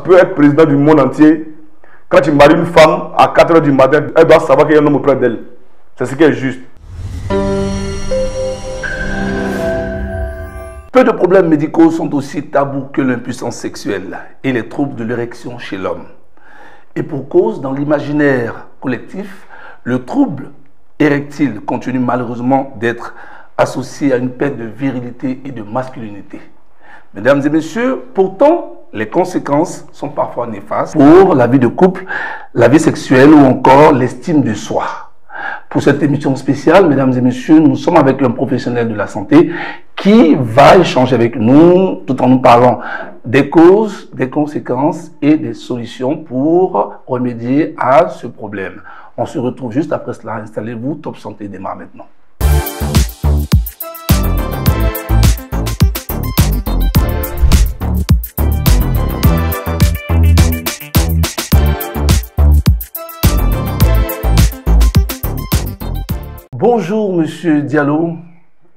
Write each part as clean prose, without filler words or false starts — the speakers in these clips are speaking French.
peux être président du monde entier. Quand tu maries une femme, à 4 h du matin, elle doit savoir qu'il y a un homme auprès d'elle. C'est ce qui est juste. Peu de problèmes médicaux sont aussi tabous que l'impuissance sexuelle et les troubles de l'érection chez l'homme. Et pour cause, dans l'imaginaire collectif, le trouble érectile continue malheureusement d'être associé à une perte de virilité et de masculinité. Mesdames et messieurs, pourtant, les conséquences sont parfois néfastes pour la vie de couple, la vie sexuelle ou encore l'estime de soi. Pour cette émission spéciale, mesdames et messieurs, nous sommes avec un professionnel de la santé qui va échanger avec nous tout en nous parlant des causes, des conséquences et des solutions pour remédier à ce problème. On se retrouve juste après cela. Installez-vous, Top Santé démarre maintenant. Bonjour Monsieur Diallo.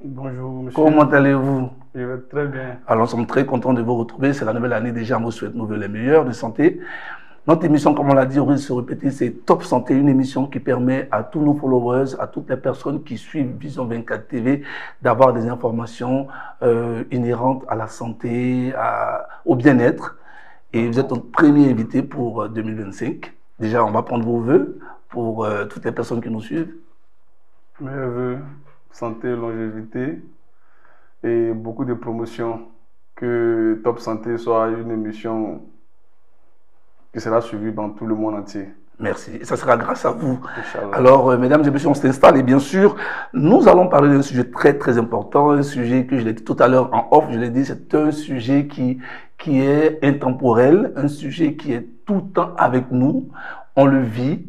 Bonjour monsieur. Comment allez-vous? Je vais très bien. Alors nous sommes très contents de vous retrouver. C'est la nouvelle année déjà. On vous souhaite nous les meilleurs de santé. Notre émission, comme on l'a dit, on risque de se répéter, c'est Top Santé, une émission qui permet à tous nos followers, à toutes les personnes qui suivent Vision 24 TV, d'avoir des informations inhérentes à la santé, au bien-être. Et vous êtes notre premier invité pour 2025. Déjà, on va prendre vos vœux pour toutes les personnes qui nous suivent. Mes vœux, santé, longévité et beaucoup de promotions. Que Top Santé soit une émission qui sera suivie dans tout le monde entier. Merci. Et ça sera grâce à vous. Inch'Allah. Alors, mesdames et messieurs, on s'installe et bien sûr, nous allons parler d'un sujet très très important, un sujet que je l'ai dit tout à l'heure en off, je l'ai dit, c'est un sujet qui est intemporel, un sujet qui est tout le temps avec nous, on le vit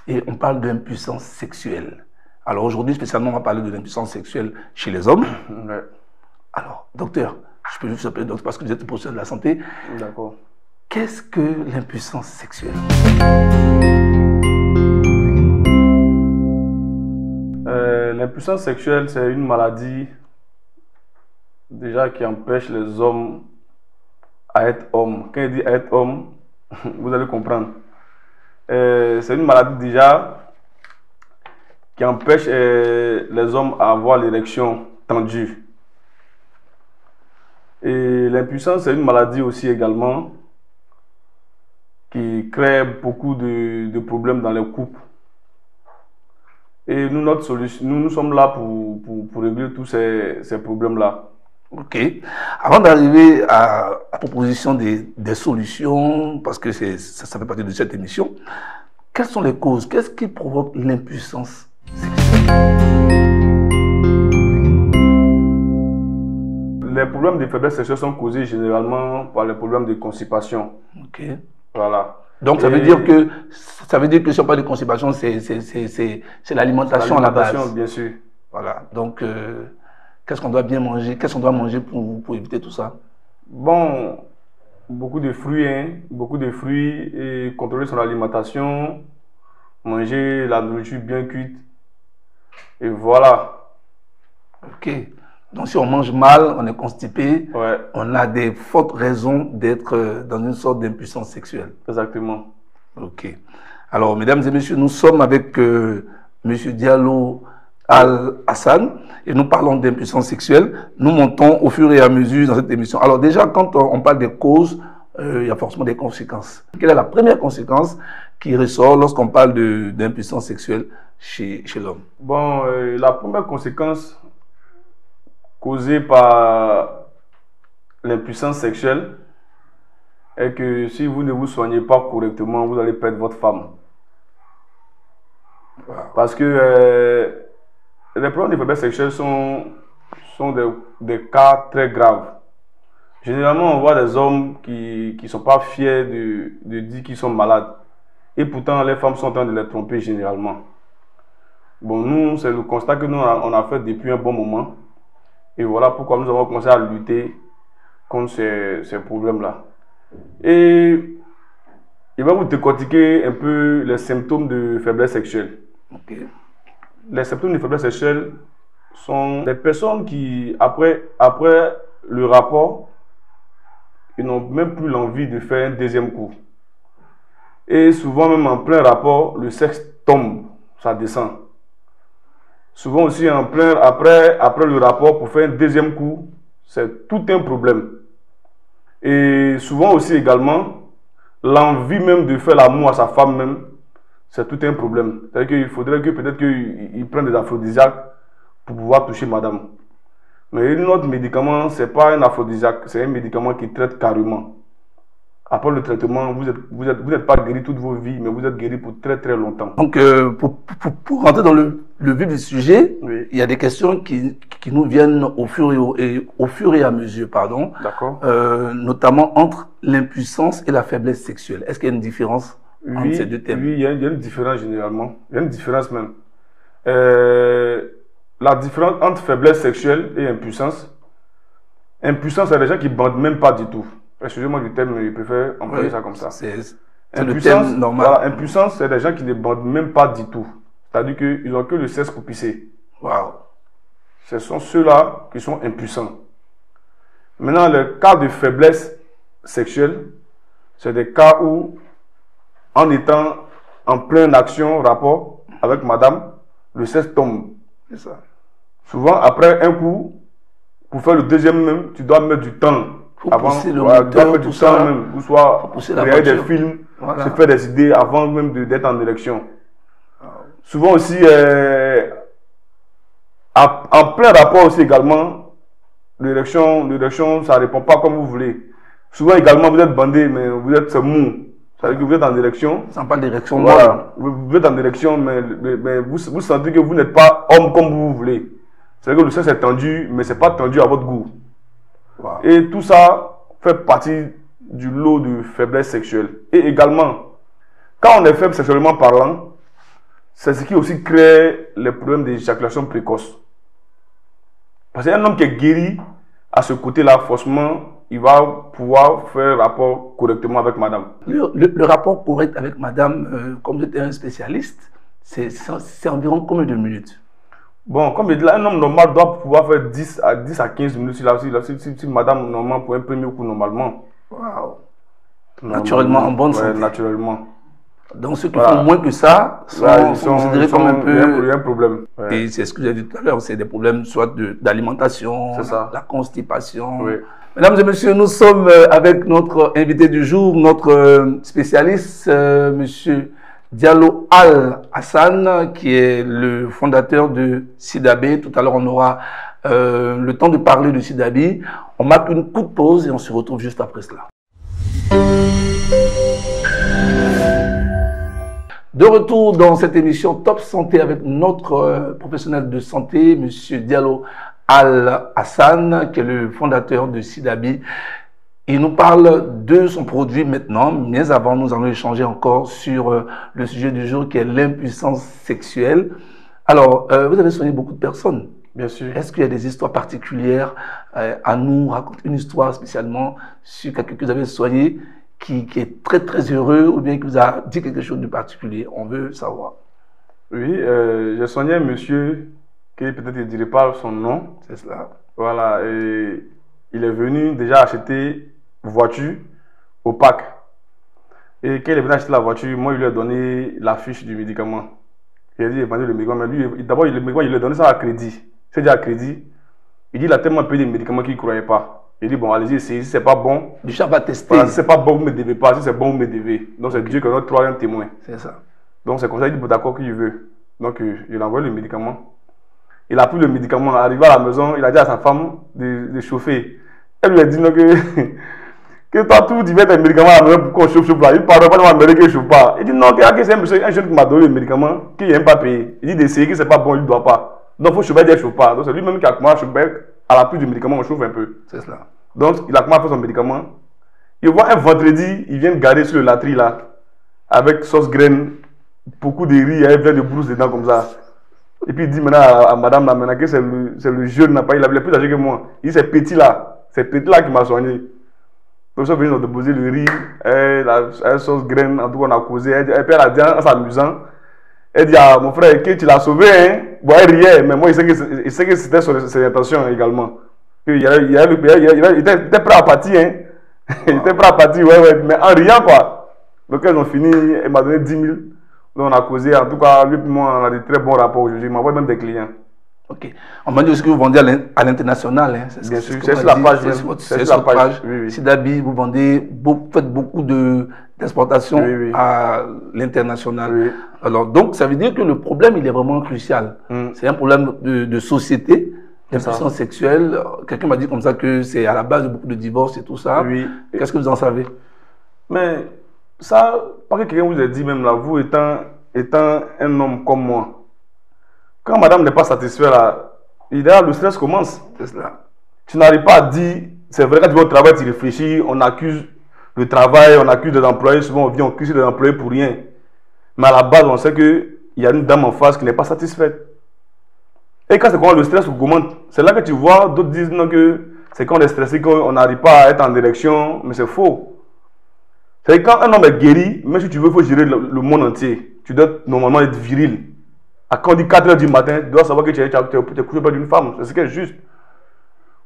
et on parle d'impuissance sexuelle. Alors aujourd'hui, spécialement, on va parler de l'impuissance sexuelle chez les hommes. Ouais. Alors, docteur, je peux juste appeler docteur parce que vous êtes professionnel de la santé. D'accord. Qu'est-ce que l'impuissance sexuelle? L'impuissance sexuelle, c'est une maladie déjà qui empêche les hommes à être hommes. Quand il dit être homme, vous allez comprendre. C'est une maladie déjà qui empêche les hommes à avoir l'érection tendue. Et l'impuissance, c'est une maladie aussi également qui crée beaucoup de problèmes dans les couples. Et nous, notre solution, nous sommes là pour régler tous ces problèmes-là. Ok. Avant d'arriver à la proposition des solutions, parce que ça fait partie de cette émission, quelles sont les causes? Qu'est-ce qui provoque l'impuissance sexuelle? Les problèmes de faiblesse sexuelle sont causés généralement par les problèmes de constipation. Ok. Voilà. Donc ça veut dire que si on parle de constipation, c'est l'alimentation à la base. Bien sûr. Voilà. Donc qu'est-ce qu'on doit bien manger? Qu'est-ce qu'on doit manger pour éviter tout ça? Bon, beaucoup de fruits, beaucoup de fruits et contrôler son alimentation, manger la nourriture bien cuite. Et voilà. Ok. Donc si on mange mal, on est constipé, Ouais. on a des fortes raisons d'être dans une sorte d'impuissance sexuelle. Exactement. Ok. Alors, mesdames et messieurs, nous sommes avec Monsieur Diallo Al-Hassan et nous parlons d'impuissance sexuelle. Nous montons au fur et à mesure dans cette émission. Alors déjà, quand on parle des causes, il y a forcément des conséquences. Quelle est la première conséquence qui ressort lorsqu'on parle d'impuissance sexuelle chez l'homme? Bon, la première conséquence causée par l'impuissance sexuelle est que si vous ne vous soignez pas correctement, vous allez perdre votre femme. Wow. Parce que les problèmes de faiblesse sexuelle sont des cas très graves. Généralement, on voit des hommes qui ne sont pas fiers de dire qu'ils sont malades. Et pourtant, les femmes sont en train de les tromper généralement. Bon, nous, c'est le constat que nous on a fait depuis un bon moment. Et voilà pourquoi nous avons commencé à lutter contre ces problèmes-là. Et il va vous décortiquer un peu les symptômes de faiblesse sexuelle. Okay. Les symptômes de faiblesse sexuelle sont des personnes qui, après le rapport, ils n'ont même plus l'envie de faire un deuxième coup. Et souvent, même en plein rapport, le sexe tombe, ça descend. Souvent aussi, après le rapport, pour faire un deuxième coup, c'est tout un problème. Et souvent aussi également, l'envie même de faire l'amour à sa femme même, c'est tout un problème. C'est-à-dire qu'il faudrait que peut-être qu'il prenne des aphrodisiaques pour pouvoir toucher madame. Mais notre médicament, ce n'est pas un aphrodisiaque, c'est un médicament qui traite carrément. Après le traitement, vous n'êtes pas guéri toute vos vies, mais vous êtes guéri pour très très longtemps. Donc, pour rentrer dans le vif du sujet, Oui. il y a des questions qui nous viennent au fur et à mesure, pardon. D'accord. Notamment entre l'impuissance et la faiblesse sexuelle. Est-ce qu'il y a une différence entre ces deux thèmes? Oui, il y a une différence généralement. Il y a une différence même. La différence entre faiblesse sexuelle et impuissance. Impuissance, c'est des gens qui ne bandent même pas du tout. Excusez-moi du terme, mais je préfère employer ça comme ça. C'est le thème normal. Voilà, impuissance, c'est des gens qui ne bandent même pas du tout. C'est-à-dire qu'ils n'ont que le sexe pour pisser. Waouh. Ce sont ceux-là qui sont impuissants. Maintenant, le cas de faiblesse sexuelle, c'est des cas où, en étant en pleine action, rapport avec madame, le sexe tombe. C'est ça. Souvent, après un coup, pour faire le deuxième même, tu dois mettre du temps. Faut Avant, pousser le tu dois moteur, mettre tout du temps ça. même, ou soit pousser la regarder des voiture. films, Voilà. se faire des idées avant même d'être en érection. Souvent aussi, en plein rapport aussi également, l'érection, ça ne répond pas comme vous voulez. Souvent également, vous êtes bandé, mais vous êtes mou. C'est-à-dire que vous êtes en érection. Sans pas d'érection. Voilà. Vous êtes en érection, mais vous sentez que vous n'êtes pas homme comme vous voulez. C'est-à-dire que le sexe est tendu, mais ce n'est pas tendu à votre goût. Wow. Et tout ça fait partie du lot de faiblesse sexuelle. Et également, quand on est faible sexuellement parlant, c'est ce qui aussi crée les problèmes d'éjaculation précoce. Parce qu'un homme qui est guéri à ce côté-là, forcément, il va pouvoir faire rapport correctement avec madame. Le rapport correct avec madame, comme vous êtes un spécialiste, c'est environ combien de minutes? Bon, comme je dis là, un homme normal doit pouvoir faire 10 à 15 minutes si madame, normalement, pour un premier coup, normalement. Wow. Naturellement, en bonne santé. Naturellement. Donc, ceux qui font moins que ça sont considérés comme un peu... Il y a un problème. Ouais. Et c'est ce que j'ai dit tout à l'heure, c'est des problèmes soit d'alimentation, la constipation. Oui. Mesdames et messieurs, nous sommes avec notre invité du jour, notre spécialiste, monsieur Diallo Al-Hassan, qui est le fondateur de SIDAB. Tout à l'heure, on aura le temps de parler de SIDAB. On marque une courte pause et on se retrouve juste après cela. De retour dans cette émission Top Santé avec notre professionnel de santé, monsieur Diallo Al-Hassan, qui est le fondateur de SIDAB. Il nous parle de son produit maintenant, mais avant, nous allons échanger encore sur le sujet du jour qui est l'impuissance sexuelle. Alors, vous avez soigné beaucoup de personnes. Bien sûr. Est-ce qu'il y a des histoires particulières à nous raconter, une histoire spécialement sur quelqu'un que vous avez soigné qui est très très heureux ou bien qui vous a dit quelque chose de particulier? On veut savoir. Oui, j'ai soigné un monsieur qui peut-être ne dirait pas son nom. C'est cela. Voilà, et il est venu déjà acheter voiture au pack. Et quand il est venu acheter la voiture, moi, je lui ai donné la fiche du médicament. Il a dit, il vendait le médicament, mais lui, d'abord, le médicament, il lui a donné ça à crédit. C'est déjà à crédit. Il dit, il a tellement payé des médicaments qu'il ne croyait pas. Il dit, bon, allez-y, essayez. Si ce n'est pas bon, Du chat va tester. voilà, si ce n'est pas bon, vous ne me devez pas. Si c'est bon, vous me devez. Donc, c'est Dieu qui est notre troisième témoin. C'est ça. Donc, c'est comme ça, il dit, bon, d'accord, qu'il veut. Donc, il a envoyé le médicament. Il a pris le médicament, arrivé à la maison, il a dit à sa femme de chauffer. Elle lui a dit, non, que toi, tout, tu mets tes médicaments à la maison pour qu'on chauffe là. Il ne parle pas de m'amener que je ne chauffe pas. Il dit, non, c'est un jeune qui m'a donné le médicament, qui n'a pas payé. Il dit d'essayer que ce n'est pas bon, il ne doit pas. Donc, il faut chauffer, il ne chauffe pas. Donc, c'est lui-même qui a commencé à chauffer. À la pluie du médicament, on chauffe un peu. C'est cela. Donc, il a commencé à faire son médicament. Il voit un vendredi, il vient de garer sur le latri là, avec sauce graine, beaucoup de riz, et plein de brousse dedans comme ça. Et puis il dit maintenant à madame là, maintenant que c'est le jeune, il est plus âgé que moi. Il dit c'est petit là qui m'a soigné. Donc ils sont venus nous déposer le riz, la sauce graine, en tout cas on a causé. Et puis elle a dit en s'amusant, elle dit à mon frère que tu l'as sauvé, hein. Bon, elle riait, mais moi il sait que c'était ses intentions également. Il était prêt à partir, hein. Il était prêt à partir, mais en riant, quoi. Donc, ils ont fini, il m'a donné 10 000. Donc, on a causé. En tout cas, lui et moi, on a de très bons rapports aujourd'hui. Il m'envoie même des clients. Ok. On m'a dit aussi que vous vendez à l'international. Hein. Bien sûr, c'est sur la page. C'est sur la page. Oui. Sidabi, vous vendez, faites beaucoup d'exportations à l'international. Oui. Alors, donc, ça veut dire que le problème, il est vraiment crucial. C'est un problème de société, d'impuissance sexuelle. Quelqu'un m'a dit comme ça que c'est à la base de beaucoup de divorces et tout ça. Oui. Qu'est-ce que vous en savez? Mais ça, pas que quelqu'un vous ait dit même là, vous étant un homme comme moi, quand madame n'est pas satisfaite là, le stress commence. C'est cela. Tu n'arrives pas à dire, c'est vrai, quand tu vas au travail, tu réfléchis, on accuse le travail, on accuse des employés, souvent on vient, on accuse des employés pour rien. Mais à la base, on sait qu'il y a une dame en face qui n'est pas satisfaite. Et quand c'est quand le stress augmente, c'est là que tu vois, d'autres disent non, que c'est quand on est stressé qu'on n'arrive pas à être en direction, mais c'est faux. C'est quand un homme est guéri, même si tu veux, il faut gérer le monde entier. Tu dois normalement être viril. Quand on dit 4 h du matin, tu dois savoir que tu es couché près d'une femme. C'est ce qui est juste.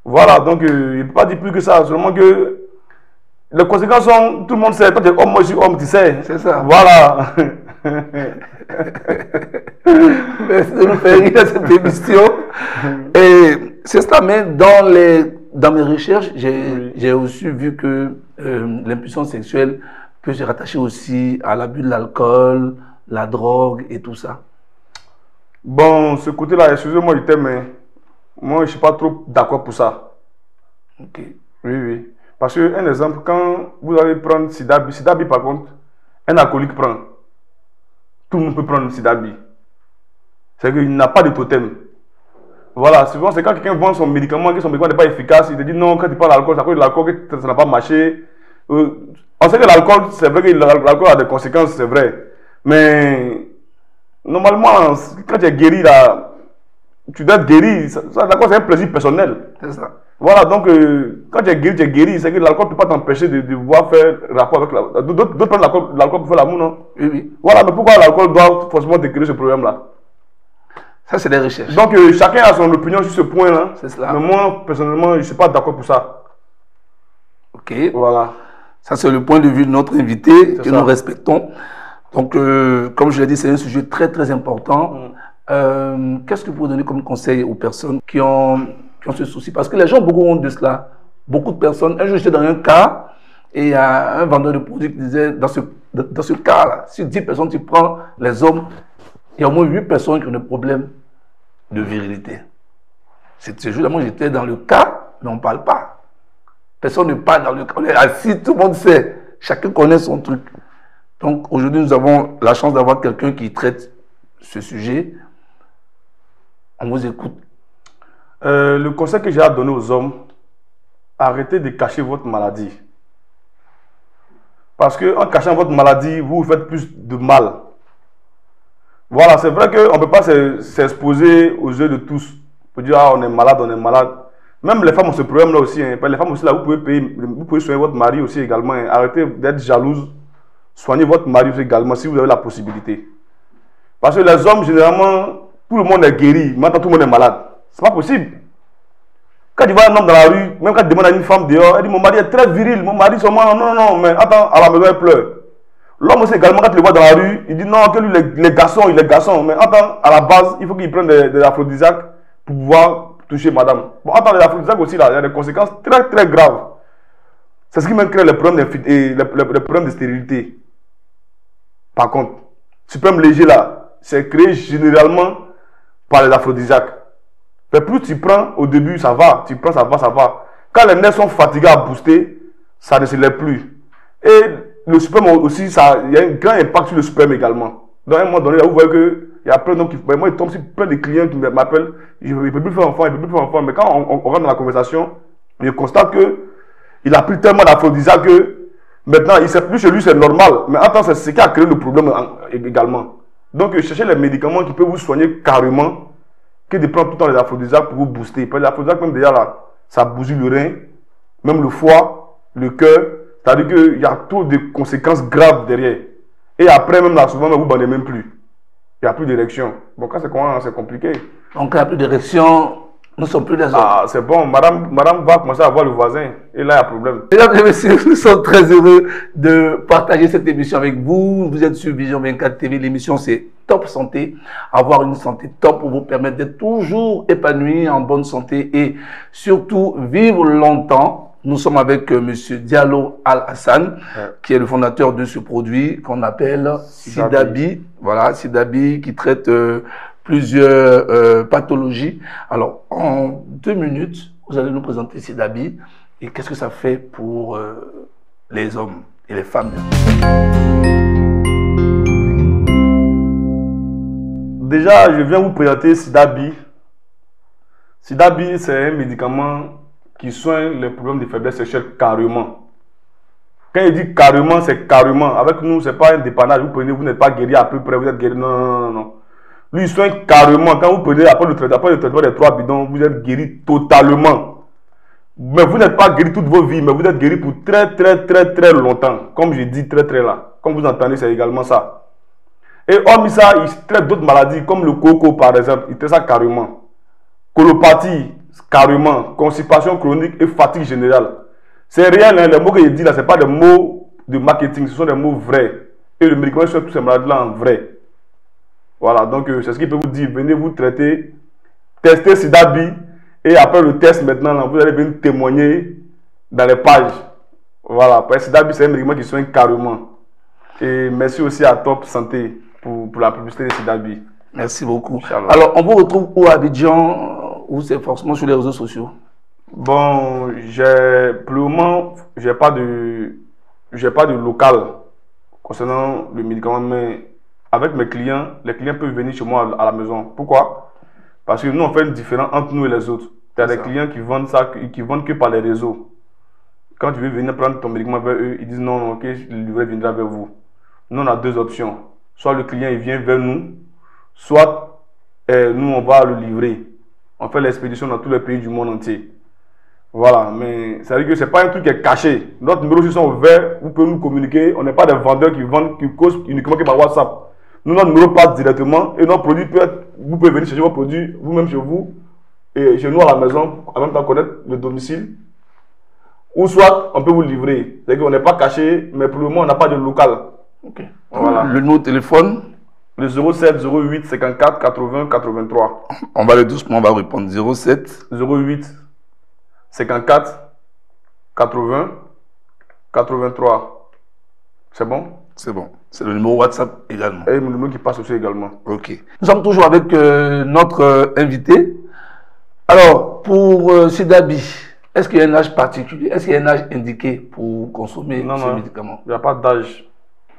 Voilà, donc il ne peut pas dire plus que ça. Seulement que les conséquences sont, tout le monde sait. Toi, tu es homme, moi je suis homme, tu sais. C'est ça. Voilà. Merci de nous faire rire cette émission. Et c'est ça, mais dans mes recherches, j'ai aussi vu que l'impuissance sexuelle peut se rattacher aussi à l'abus de l'alcool, la drogue et tout ça. Bon, ce côté-là, excusez-moi du thème, mais moi, je ne suis pas trop d'accord pour ça. Ok. Oui. Parce que, un exemple, quand vous allez prendre Sidabi, par contre, un alcoolique prend. Tout le monde peut prendre Sidabi. C'est qu'il n'a pas de totem. Voilà, souvent, c'est quand quelqu'un vend son médicament, que son médicament n'est pas efficace, il te dit non, quand tu prends l'alcool, c'est à cause de l'alcool que ça n'a pas marché. On sait que l'alcool, c'est vrai que l'alcool a des conséquences, c'est vrai. Mais normalement, quand tu es guéri, là, tu dois être guéri. L'alcool, c'est un plaisir personnel. C'est ça. Voilà, donc quand tu es guéri, c'est que l'alcool ne peut pas t'empêcher de pouvoir faire rapport avec la... D'autres prennent l'alcool pour faire l'amour, non? Oui. Voilà, mais pourquoi l'alcool doit forcément te créer ce problème-là? Ça, c'est des recherches. Donc chacun a son opinion sur ce point-là. C'est cela. Mais moi, personnellement, je ne suis pas d'accord pour ça. Ok. Voilà. Ça, c'est le point de vue de notre invité que nous respectons. Donc, comme je l'ai dit, c'est un sujet très, très important. Qu'est-ce que vous pouvez donner comme conseil aux personnes qui ont ce souci? Parce que les gens beaucoup ont de cela. Beaucoup de personnes. Un jour, j'étais dans un cas et il y a un vendeur de produits qui disait, dans ce cas-là, si 10 personnes, tu prends les hommes, il y a au moins 8 personnes qui ont des problèmes de virilité. C'est juste, moi, j'étais dans le cas, mais on ne parle pas. Personne ne parle dans le cas. On est assis, tout le monde sait. Chacun connaît son truc. Donc, aujourd'hui, nous avons la chance d'avoir quelqu'un qui traite ce sujet. On vous écoute. Le conseil que j'ai à donner aux hommes, arrêtez de cacher votre maladie. Parce qu'en cachant votre maladie, vous faites plus de mal. Voilà, c'est vrai qu'on ne peut pas s'exposer aux yeux de tous. Pour dire, ah, on est malade, on est malade. Même les femmes ont ce problème-là aussi. Hein. Les femmes aussi, là, vous pouvez soigner votre mari aussi également. Hein. Arrêtez d'être jalouse. Soignez votre mari aussi également si vous avez la possibilité. Parce que les hommes, généralement, tout le monde est guéri. Maintenant, tout le monde est malade. C'est pas possible. Quand tu vois un homme dans la rue, même quand tu demandes à une femme dehors, elle dit, mon mari est très viril. Mon mari, seulement, non, mais attends, à la maison, elle pleure. L'homme aussi également, quand tu le vois dans la rue, il dit non, que lui, les garçons, il est garçon. Mais attends, à la base, il faut qu'il prenne des aphrodisiaques pour pouvoir toucher madame. Bon, attends, les aphrodisiaques aussi, là, il y a des conséquences très, très graves. C'est ce qui même crée les problèmes de stérilité. Par contre, suprême léger, là, c'est créé généralement par les aphrodisiaques. Mais plus tu prends, au début, ça va. Tu prends, ça va. Quand les nerfs sont fatigués à booster, ça ne se lève plus. Et le sperme aussi, il y a un grand impact sur le sperme également. Dans un moment donné, là, vous voyez qu'il y a plein d'hommes qui... Moi, il tombe sur plein de clients qui m'appellent. Il ne peut plus faire enfant, Mais quand on rentre dans la conversation, je constate qu'il a pris tellement d'aphrodisiaques que maintenant, il sait plus chez lui, c'est normal. Mais attends, c'est ce qui a créé le problème également. Donc, cherchez les médicaments qui peuvent vous soigner carrément que de prendre tout le temps les aphrodisiaques pour vous booster. Parce que les aphrodisiaques, même déjà là, ça bousille le rein, même le foie, le cœur. C'est-à-dire qu'il y a trop de conséquences graves derrière. Et après, même là, souvent, vous ne bandez même plus. Il n'y a plus d'érection. Bon, quand c'est compliqué. Donc, il n'y a plus d'érection. Nous ne sommes plus des hommes. Ah, c'est bon, madame va commencer à voir le voisin. Et là, il y a problème. Mesdames et messieurs, nous sommes très heureux de partager cette émission avec vous. Vous êtes sur Vision 24 TV. L'émission, c'est Top Santé. Avoir une santé top pour vous permettre d'être toujours épanoui, en bonne santé et surtout vivre longtemps. Nous sommes avec M. Diallo Al-Hassan, qui est le fondateur de ce produit qu'on appelle Sidabi. Voilà, Sidabi qui traite plusieurs pathologies. Alors, en 2 minutes, vous allez nous présenter Sidabi et qu'est-ce que ça fait pour les hommes et les femmes. Déjà, je viens vous présenter Sidabi. Sidabi, c'est un médicament qui soigne les problèmes de faiblesse sexuelle carrément. Quand il dit carrément, c'est carrément. Avec nous, ce n'est pas un dépannage. Vous prenez, vous n'êtes pas guéri à peu près, vous êtes guéri. Non, non, non, non. Lui, il soigne carrément. Quand vous prenez, après le traitement des 3 bidons, vous êtes guéri totalement. Mais vous n'êtes pas guéri toute vos vies, mais vous êtes guéri pour très longtemps. Comme je dis, très là. Comme vous entendez, c'est également ça. Et hormis ça, il traite d'autres maladies, comme le coco par exemple. Il traite ça carrément. Colopathie, carrément. Constipation chronique et fatigue générale. C'est réel, hein, les mots que je dis là, ce n'est pas des mots de marketing, ce sont des mots vrais. Et le médicament soigne toutes ces maladies-là en vrai. Voilà, donc c'est ce qu'il peut vous dire. Venez vous traiter, tester Sidabi. Et après le test maintenant, là, vous allez venir témoigner dans les pages. Voilà, parce que Sidabi, c'est un médicament qui soigne carrément. Et merci aussi à Top Santé pour la publicité de Sidabi. Merci beaucoup. Alors, on vous retrouve où à Abidjan, ou c'est forcément sur les réseaux sociaux? Bon, pour le moment, j'ai pas de local concernant le médicament, mais avec mes clients, les clients peuvent venir chez moi à la maison. Pourquoi? Parce que nous, on fait une différence entre nous et les autres. Il y a des clients qui vendent ça, qui vendent que par les réseaux. Quand tu veux venir prendre ton médicament vers eux, ils disent non, ok, le livret viendra vers vous. Nous, on a 2 options. Soit le client il vient vers nous, soit nous, on va le livrer. On fait l'expédition dans tous les pays du monde entier. Voilà, mais ça veut dire que ce n'est pas un truc qui est caché. Notre numéros sont ouverts, vous pouvez nous communiquer. On n'est pas des vendeurs qui causent uniquement que par WhatsApp. Nous, notre numéro passe directement et notre produit peut être, vous pouvez venir chercher vos produits vous-même chez vous et chez nous à la maison, en même temps connaître le domicile. Ou soit, on peut vous livrer. C'est-à-dire qu'on n'est pas caché, mais pour le moment, on n'a pas de local. Okay. Voilà. Le numéro de téléphone? Le 07 08 54 80 83. On va le doucement, on va répondre. 07 08 54 80 83. C'est bon? C'est bon. C'est le numéro WhatsApp également. Et le numéro qui passe aussi également. Ok. Nous sommes toujours avec notre invité. Alors, pour Sidabi, est-ce qu'il y a un âge particulier? Est-ce qu'il y a un âge indiqué pour consommer ce médicament? Il n'y a pas d'âge.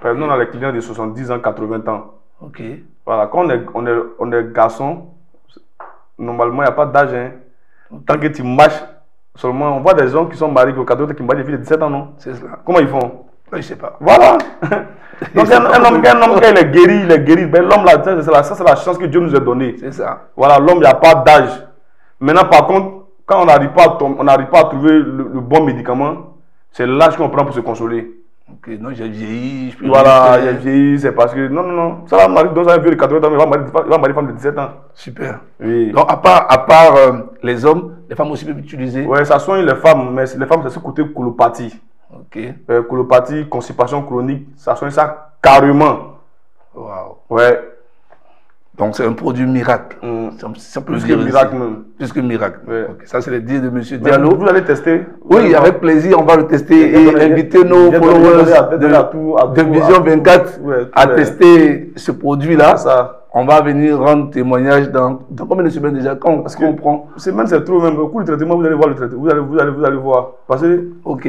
Nous, on a les clients de 70 ans, 80 ans. Ok. Voilà, quand on est garçon, normalement, il n'y a pas d'âge. Hein. Okay. Tant que tu marches, seulement, on voit des gens qui sont mariés, qui ont 14 ans, qui marient des filles de 17 ans, non? C'est cela. Comment ils font? Je ne sais pas. Voilà. Donc, un homme, quand il est guéri, ben, l'homme, là, ça, c'est la chance que Dieu nous a donnée. C'est ça. Voilà, l'homme, il n'y a pas d'âge. Maintenant, par contre, quand on n'arrive pas à trouver le bon médicament, c'est l'âge qu'on prend pour se consoler. Ok, non, j'ai vieilli. Voilà, j'ai vieilli, c'est parce que. Non. Ça va marier dans un vieux de 80 ans, il va marier une femme de 17 ans. Super. Oui. Donc, à part les hommes, les femmes aussi peuvent utiliser. Oui, ça soigne les femmes, mais les femmes, c'est ce côté colopathie. Ok. Colopathie, constipation chronique, ça soigne ça carrément. Waouh. Ouais. Donc, c'est un produit miracle. Plus que miracle même. Plus que miracle. Ouais. Okay. Ça, c'est les dires de M. Diallo. Vous allez tester? Oui, avec plaisir, on va le tester et inviter nos followers de Vision 24 à tester ce produit-là. On va venir rendre témoignage dans combien de semaines déjà? Quand on prend? Semaine, c'est trop même. Beaucoup de traitement, vous allez voir le traitement. Vous allez voir. Parce que. Ok.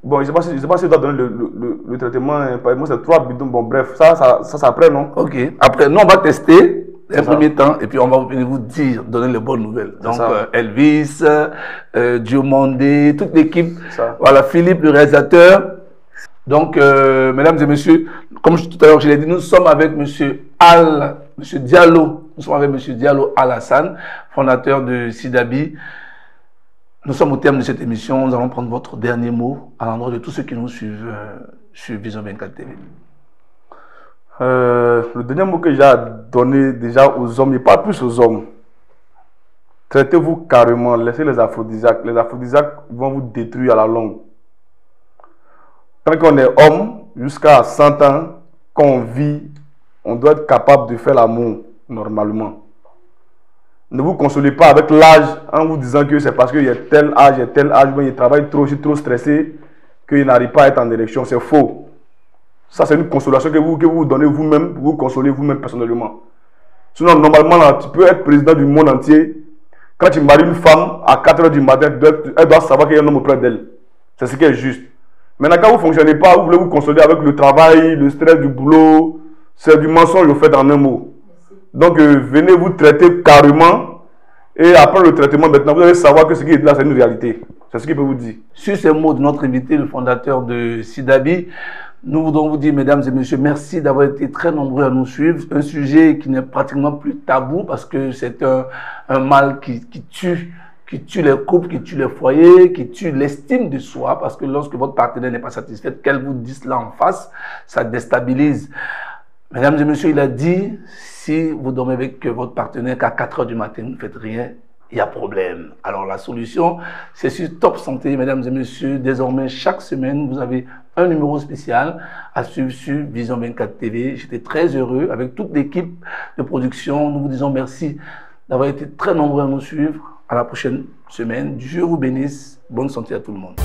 Bon, je ne sais pas si je dois donner le traitement. Par exemple, c'est 3 bidons. Bon, bref, ça après, non? Ok. Après, nous, on va tester un premier temps et puis on va venir vous dire, donner les bonnes nouvelles. Donc, Elvis, Diomandé, toute l'équipe. Voilà, Philippe, le réalisateur. Donc, mesdames et messieurs, comme tout à l'heure je l'ai dit, nous sommes avec monsieur Diallo. Nous sommes avec monsieur Diallo Al-Hassan, fondateur de Sidabi. Nous sommes au terme de cette émission. Nous allons prendre votre dernier mot à l'endroit de tous ceux qui nous suivent sur Vision 24 TV. Le dernier mot que j'ai à donner déjà aux hommes, et pas plus aux hommes. traitez-vous carrément, laissez les aphrodisiaques. Les aphrodisiaques vont vous détruire à la longue. Tant qu'on est homme, jusqu'à 100 ans, quand on vit, on doit être capable de faire l'amour normalement. Ne vous consolez pas avec l'âge en vous disant que c'est parce qu'il y a tel âge, mais il travaille trop, je suis trop stressé, qu'il n'arrive pas à être en érection. C'est faux. Ça, c'est une consolation que vous donnez vous-même pour vous consoler vous-même personnellement. Sinon, normalement, là, tu peux être président du monde entier. Quand tu maries une femme, à 4 h du matin, elle doit savoir qu'il y a un homme auprès d'elle. C'est ce qui est juste. Maintenant, quand vous ne fonctionnez pas, vous voulez vous consoler avec le travail, le stress du boulot, c'est du mensonge au fait en un mot. Donc, venez vous traiter carrément. Et après le traitement, maintenant, vous allez savoir que ce qui est là, c'est une réalité. C'est ce qu'il peut vous dire. Sur ces mots de notre invité, le fondateur de Sidabi, nous voudrons vous dire, mesdames et messieurs, merci d'avoir été très nombreux à nous suivre. Un sujet qui n'est pratiquement plus tabou parce que c'est un mal qui tue les couples, qui tue les foyers, qui tue l'estime de soi, parce que lorsque votre partenaire n'est pas satisfait, qu'elle vous dise là en face, ça déstabilise. Mesdames et messieurs, il a dit, si vous dormez avec votre partenaire qu'à 4 h du matin, vous ne faites rien, il y a problème. Alors la solution, c'est sur Top Santé, mesdames et messieurs. Désormais, chaque semaine, vous avez un numéro spécial à suivre sur Vision 24 TV. J'étais très heureux avec toute l'équipe de production. Nous vous disons merci d'avoir été très nombreux à nous suivre. À la prochaine semaine. Dieu vous bénisse. Bonne santé à tout le monde.